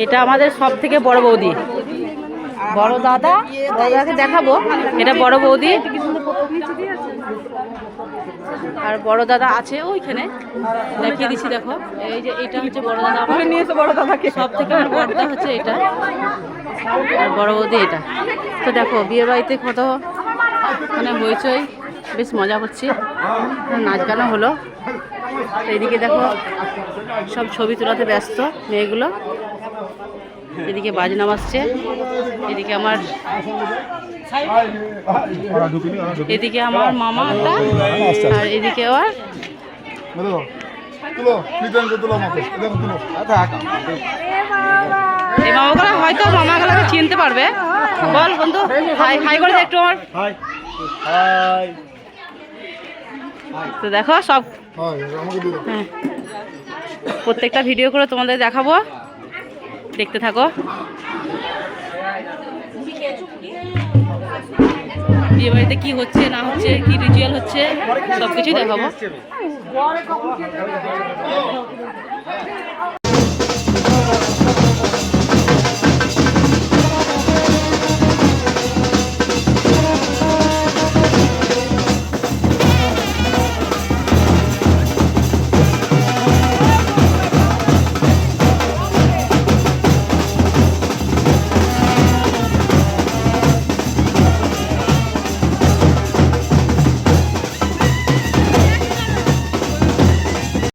এটা আমাদের সব থেকে বড় বৌদি, বড় দাদাকে দেখাবো। এটা বড় বৌদি, আর বড় দাদা আছে ওইখানে, দেখিয়ে দিচ্ছি। দেখো এই যে এটা হচ্ছে বড় দাদা, আমার নিয়েছে বড় দাদাকে। সব থেকে আমার বড়টা হচ্ছে এটা, আর বড় বৌদি এটা। তো দেখো বিয়ে বাড়িতে কত মানে হইচই, বেশ মজা করছি, নাচ গানও হলো। এইদিকে দেখো সব ছবি তোলাতে ব্যস্ত মেয়েগুলো, এদিকে বাজনা বাজছে, এদিকে আমার মামাটা, আর এদিকে আর এই মামাগুলো হয়তো মামাগুলোকে চিনতে পারবে। বল বন্ধু, হাই করে দে একটু আমার। তো দেখো সব হ্যাঁ, প্রত্যেকটা ভিডিও করে তোমাদের দেখাবো, দেখতে থাকো। বিয়ে বাড়িতে কি হচ্ছে না হচ্ছে, কি রিচুয়াল হচ্ছে, সব কিছুই দেখাবো।